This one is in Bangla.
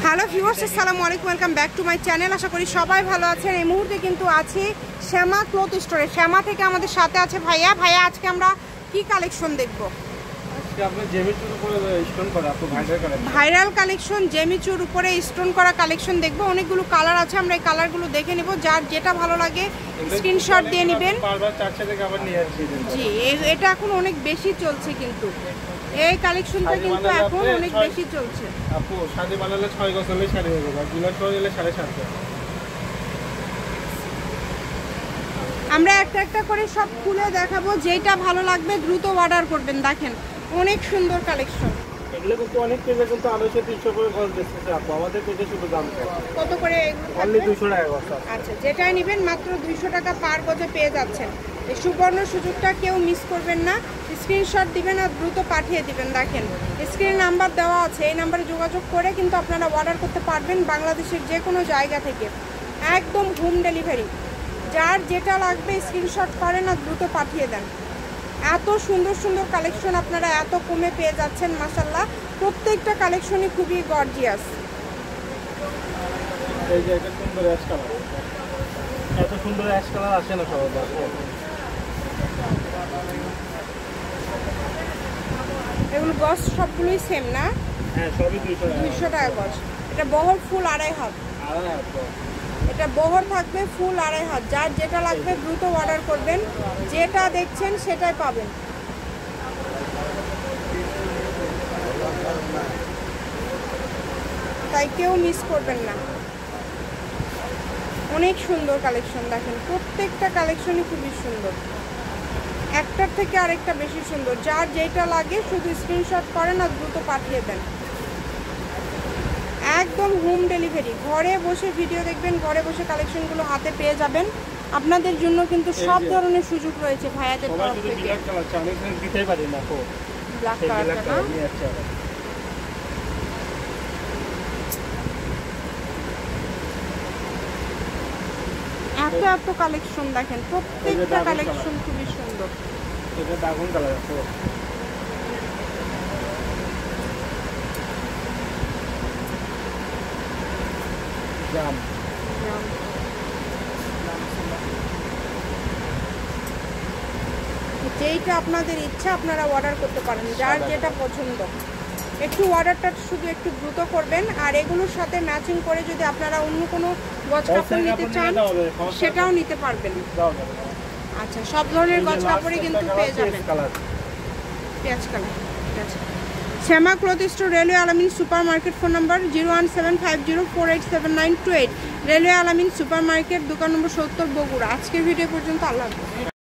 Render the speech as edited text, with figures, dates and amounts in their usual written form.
হ্যালো ভিউয়ার্স, আসসালামু আলাইকুম, welcome back to my channel. আশা করি সবাই ভালো আছেন। এই মুহূর্তে কিন্তু আছি শ্যামা ক্লথ স্টোরে। শ্যামা থেকে আমাদের সাথে আছে ভাইয়া। আজকে আমরা কি কালেকশন দেখবো? ভাইরাল কালেকশন, জেমিচুর উপরে স্টোন করা কালেকশন দেখবো। অনেকগুলো কালার আছে, আমরা এই কালারগুলো দেখে নেব। যার যেটা ভালো লাগে স্ক্রিনশট দিয়ে নেবেন। জি, এটা এখন অনেক বেশি চলছে, কিন্তু এই কালেকশনটা কিন্তু এখন অনেক বেশি চলছে। আপু শাড়ি বানালে 6 গজ হলে শাড়ি হয়ে যাবে, দুলার পরে হলে 7.5। আমরা একটা একটা করে সব খুলে দেখাবো, যেটা ভালো লাগবে দ্রুত অর্ডার করবেন। দেখেন অনেক সুন্দর কালেকশন। এগুলো কিন্তু অনেক পেজে কিন্তু 250-300 করে গজ দিচ্ছে আপু, আমাদের পেজে শুধু দাম কত করে? অনলি 200 টাকা গজ। আচ্ছা, যেটাই নেবেন মাত্র 200 টাকা পার গজে পেয়ে যাচ্ছেন। এই সুবর্ণ সুযোগটা কেউ মিস করবেন না। স্ক্রিনশট দিবেন আর দ্রুত পাঠিয়ে দিবেন। দেখেন স্ক্রিন নাম্বার দেওয়া আছে, এই নাম্বারে যোগাযোগ করে কিন্তু আপনারা অর্ডার করতে পারবেন বাংলাদেশের যে কোনো জায়গা থেকে, একদম হোম ডেলিভারি। যার যেটা লাগবে স্ক্রিনশট করেন আর দ্রুত পাঠিয়ে দেন। এত সুন্দর সুন্দর কালেকশন আপনারা এত কমে পেয়ে যাচ্ছেন, মাশাআল্লাহ। প্রত্যেকটা কালেকশনই খুবই গর্জিয়াস। এই যে একটা সুন্দর অ্যাশ কালার, এত সুন্দর অ্যাশ কালার আসে না সবার। এগুলো গজ সবগুলোই সেম না? হ্যাঁ, সবই 200 টাকা গজ। এটা বহর ফুল 2.5 হাত। এটা বহর থাকবে ফুল 2.5 হাত। যার যেটা লাগবে দ্রুত অর্ডার করবেন, যেটা দেখছেন সেটাই পাবেন। তাই কেউ মিস করবেন না। অনেক সুন্দর কালেকশন, দেখেন প্রত্যেকটা কালেকশনই খুবই সুন্দর, একটার থেকে আরেকটা বেশি সুন্দর। যার যেটা লাগে শুধু স্ক্রিনশট করেন আর দ্রুত পাঠিয়ে দেন। একদম হোম ডেলিভারি। ঘরে বসে ভিডিও দেখবেন, ঘরে বসে কালেকশনগুলো হাতে পেয়ে যাবেন। আপনাদের জন্য কিন্তু সব ধরনের সুযোগ রয়েছে ভাইয়াদের তরফ থেকে। ব্ল্যাক কালারটা এত এত কালেকশন, দেখেন প্রত্যেকটা কালেকশন খুবই সুন্দর। এটা দারুণ কালার আছে। জাম যেইটা আপনাদের ইচ্ছা আপনারা অর্ডার করতে পারেন, যার যেটা পছন্দ। একটু অর্ডারটা শুধু একটু দ্রুত করবেন। আর এগুলোর সাথে ম্যাচিং করে যদি আপনারা অন্য কোনো গজ কাপড় নিতে চান সেটাও নিতে পারবেন। আচ্ছা, সব ধরনের গজ কাপড়ই কিন্তু পেয়ে যাবেন। পেঁয়াজ কালার, ঠিক আছে। শ্যামা ক্লথ স্টোর, রেলওয়ে আলামিন super market. Phone number 01750487928। Railway আলামিন সুপার মার্কেট, দোকান নম্বর 70, বগুড়া। আজকের ভিডিও পর্যন্ত, আল্লাহ হাফেজ।